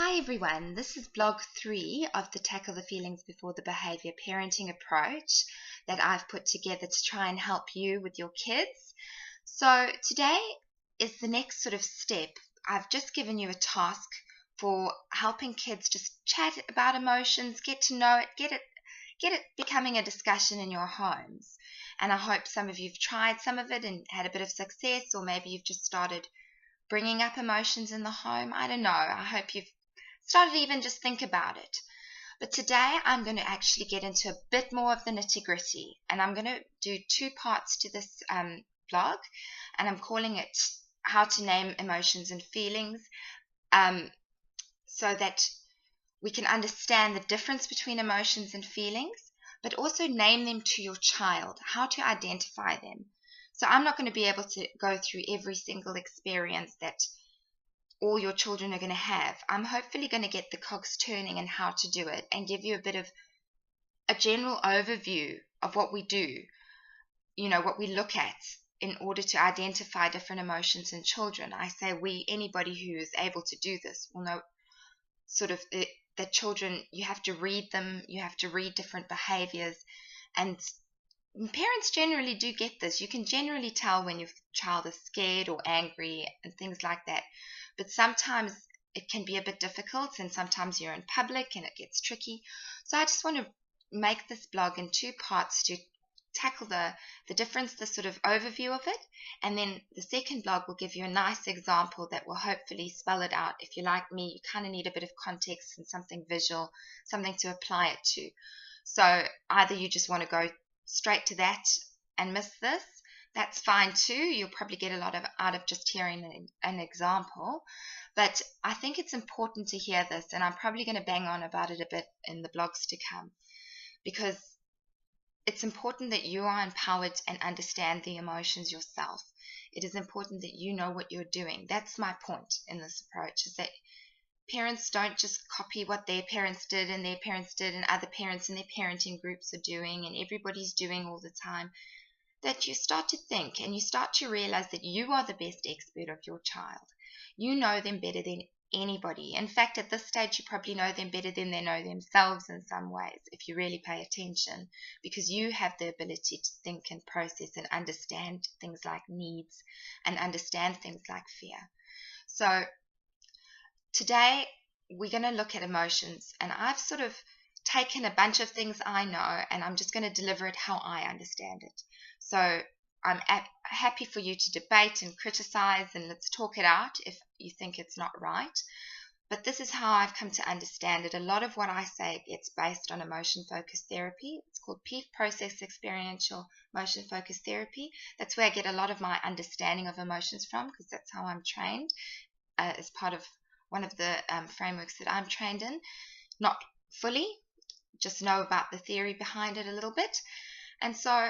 Hi everyone, this is blog 3 of the Tackle the Feelings Before the Behavior parenting approach that I've put together to try and help you with your kids. So today is the next sort of step. I've just given you a task for helping kids just chat about emotions, get to know it, get it becoming a discussion in your homes. And I hope some of you've tried some of it and had a bit of success, or maybe you've just started bringing up emotions in the home. I don't know. I hope you've started to even just think about it. But today I'm going to actually get into a bit more of the nitty-gritty, and I'm going to do 2 parts to this blog, and I'm calling it How to Name Emotions and Feelings, so that we can understand the difference between emotions and feelings, but also name them to your child, how to identify them. So I'm not going to be able to go through every single experience that all your children are going to have. I'm hopefully going to get the cogs turning and how to do it and give you a bit of a general overview of what we do, what we look at in order to identify different emotions in children. I say we, anybody who is able to do this will know sort of that children, you have to read them, you have to read different behaviors, and parents generally do get this. You can generally tell when your child is scared or angry and things like that. But sometimes it can be a bit difficult, and sometimes you're in public and it gets tricky. So I just want to make this blog in 2 parts to tackle the difference, the sort of overview of it. And then the second blog will give you a nice example that will hopefully spell it out. If you're like me, you kind of need a bit of context and something visual, something to apply it to. So either you just want to go straight to that and miss this, that's fine too. You'll probably get a lot out of just hearing an example. But I think it's important to hear this, and I'm probably going to bang on about it a bit in the blogs to come, because it's important that you are empowered and understand the emotions yourself. It is important that you know what you're doing. That's my point in this approach, is that parents don't just copy what their parents did and their parents did and other parents in their parenting groups are doing and everybody's doing all the time. That you start to think and you start to realize that you are the best expert of your child. You know them better than anybody. In fact, at this stage, you probably know them better than they know themselves in some ways, if you really pay attention, because you have the ability to think and process and understand things like needs and understand things like fear. So today, we're going to look at emotions, and I've sort of taken a bunch of things I know, and I'm just going to deliver it how I understand it. So I'm happy for you to debate and criticize, and let's talk it out if you think it's not right. But this is how I've come to understand it. A lot of what I say gets based on emotion-focused therapy. It's called PEEF, Process Experiential Motion-Focused Therapy. That's where I get a lot of my understanding of emotions from, because that's how I'm trained as part of one of the frameworks that I'm trained in. Not fully, just know about the theory behind it a little bit. And so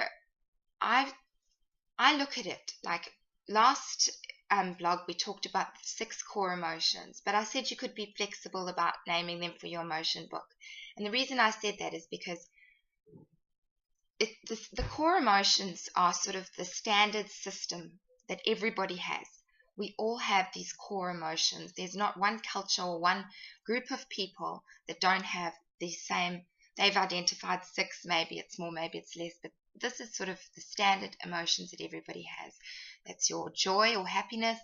I look at it like last blog we talked about 6 core emotions, but I said you could be flexible about naming them for your emotion book. And the reason I said that is because the core emotions are sort of the standard system that everybody has. We all have these core emotions. There's not one culture or one group of people that don't have the same. They've identified 6, maybe it's more, maybe it's less, but this is sort of the standard emotions that everybody has. That's your joy or happiness,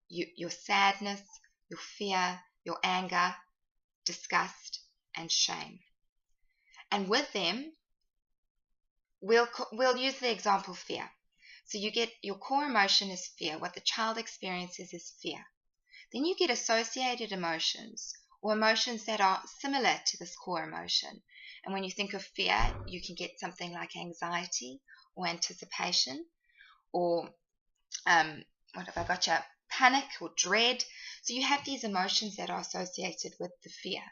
your sadness, your fear, your anger, disgust, and shame. And with them, we'll use the example fear. So you get your core emotion is fear. What the child experiences is fear. Then you get associated emotions, or emotions that are similar to this core emotion. And when you think of fear, you can get something like anxiety or anticipation, or what have I got you? Panic or dread. So you have these emotions that are associated with the fear.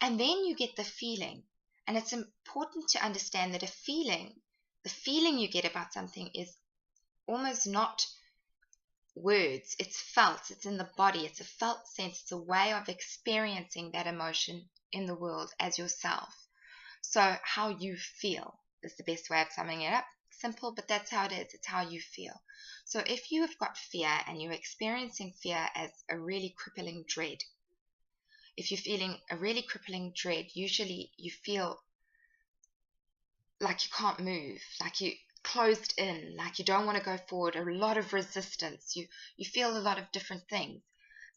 And then you get the feeling. And it's important to understand that the feeling you get about something is almost not words. It's felt. It's in the body. It's a felt sense. It's a way of experiencing that emotion in the world as yourself. So how you feel is the best way of summing it up. Simple, but that's how it is. It's how you feel. So if you have got fear and you're experiencing fear as a really crippling dread, if you're feeling a really crippling dread, usually you feel like you can't move, like you closed in, like you don't want to go forward, a lot of resistance. You feel a lot of different things.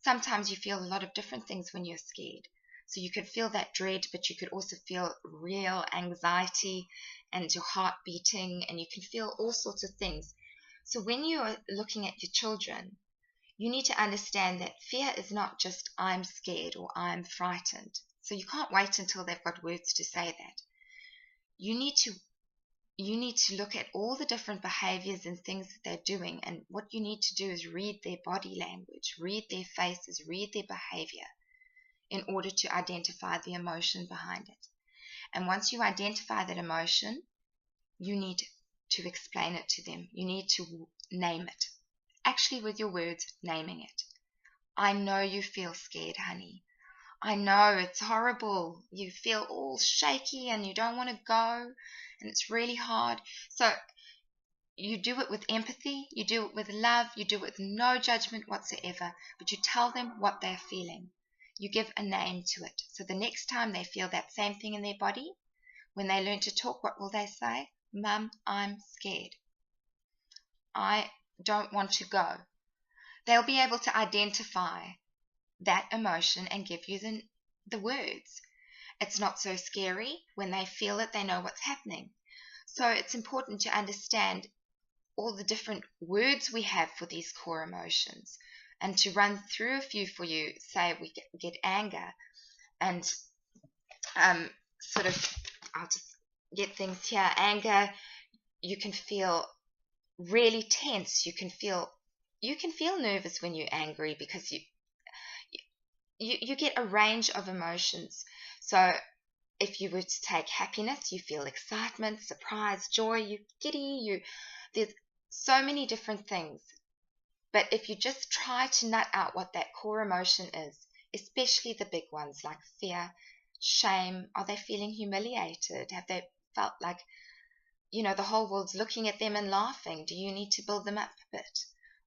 Sometimes you feel a lot of different things when you're scared. So you could feel that dread, but you could also feel real anxiety and your heart beating, and you can feel all sorts of things. So when you are looking at your children, you need to understand that fear is not just I'm scared or I'm frightened. So you can't wait until they've got words to say that. You need to look at all the different behaviors and things that they're doing, and what you need to do is read their body language, read their faces, read their behavior in order to identify the emotion behind it. And once you identify that emotion, you need to explain it to them. You need to name it. Actually, with your words, naming it. I know you feel scared, honey. I know it's horrible. You feel all shaky and you don't want to go, and it's really hard. So you do it with empathy, you do it with love, you do it with no judgment whatsoever, but you tell them what they're feeling. You give a name to it. So the next time they feel that same thing in their body, when they learn to talk, what will they say? Mum, I'm scared. I don't want to go. They'll be able to identify that emotion and give you the words. It's not so scary. When they feel it, they know what's happening. So it's important to understand all the different words we have for these core emotions, and to run through a few for you. Say we get anger, and sort of, I'll just get things here. Anger, you can feel really tense. You can feel nervous when you're angry, because you get a range of emotions. So if you were to take happiness, you feel excitement, surprise, joy, you're giddy, there's so many different things. But if you just try to nut out what that core emotion is, especially the big ones like fear, shame, are they feeling humiliated? Have they felt like, the whole world's looking at them and laughing? Do you need to build them up a bit?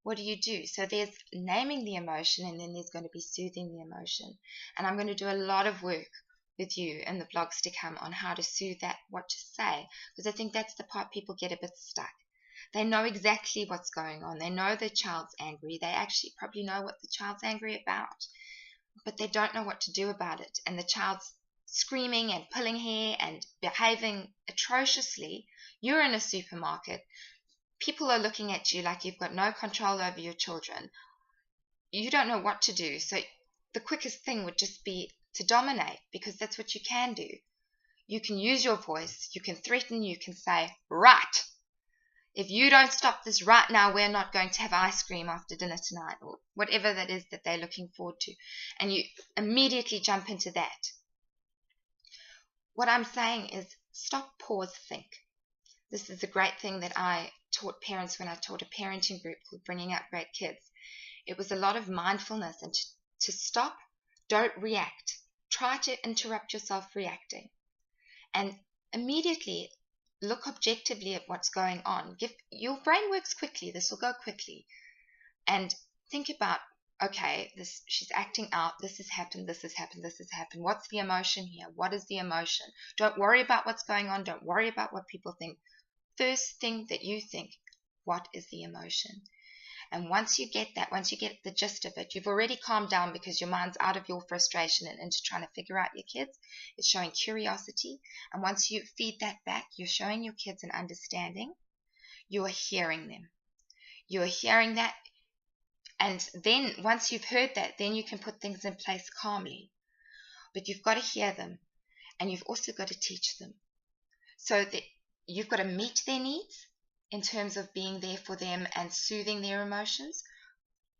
What do you do? So there's naming the emotion, and then there's going to be soothing the emotion. And I'm going to do a lot of work with you in the blogs to come on how to soothe that, what to say, because I think that's the part people get a bit stuck. They know exactly what's going on. They know the child's angry. They actually probably know what the child's angry about, but they don't know what to do about it. And the child's screaming and pulling hair and behaving atrociously. You're in a supermarket. People are looking at you like you've got no control over your children. You don't know what to do. So the quickest thing would just be to dominate, because that's what you can do. You can use your voice. You can threaten. You can say, right, if you don't stop this right now, we're not going to have ice cream after dinner tonight, or whatever that is that they're looking forward to. And you immediately jump into that. What I'm saying is stop, pause, think. This is a great thing that I taught parents when I taught a parenting group called Bringing Up Great Kids. It was a lot of mindfulness and to stop, don't react. Try to interrupt yourself reacting. And immediately look objectively at what's going on. Your brain works quickly. This will go quickly. And think about, okay, she's acting out. This has happened. This has happened. This has happened. What's the emotion here? What is the emotion? Don't worry about what's going on. Don't worry about what people think. First thing that you think, what is the emotion? And once you get that, once you get the gist of it, you've already calmed down, because your mind's out of your frustration and into trying to figure out your kids. It's showing curiosity. And once you feed that back, you're showing your kids an understanding. You are hearing them. You are hearing that. And then once you've heard that, then you can put things in place calmly. But you've got to hear them. And you've also got to teach them. So that you've got to meet their needs in terms of being there for them and soothing their emotions,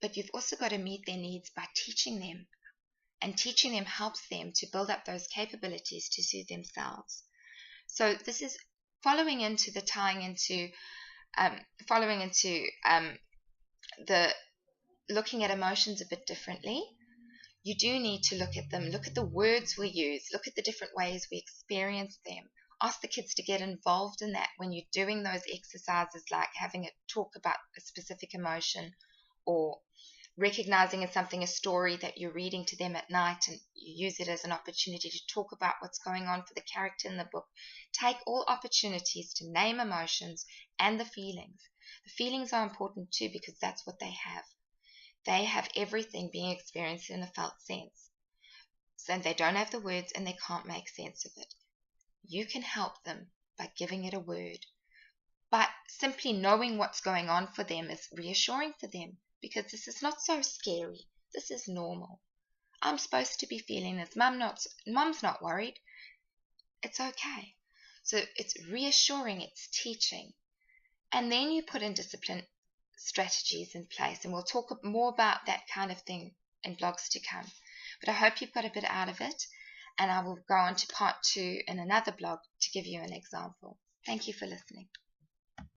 but you've also got to meet their needs by teaching them, and teaching them helps them to build up those capabilities to soothe themselves. So this is following into the looking at emotions a bit differently. You do need to look at them, look at the words we use, look at the different ways we experience them. Ask the kids to get involved in that when you're doing those exercises, like having a talk about a specific emotion, or recognizing in something a story that you're reading to them at night, and you use it as an opportunity to talk about what's going on for the character in the book. Take all opportunities to name emotions and the feelings. The feelings are important too, because that's what they have. They have everything being experienced in a felt sense. So they don't have the words and they can't make sense of it. You can help them by giving it a word. But simply knowing what's going on for them is reassuring for them, because this is not so scary. This is normal. I'm supposed to be feeling this. Mom's not worried. It's okay. So it's reassuring, it's teaching. And then you put in discipline strategies in place. And we'll talk more about that kind of thing in blogs to come. But I hope you've got a bit out of it. And I will go on to part 2 in another blog to give you an example. Thank you for listening.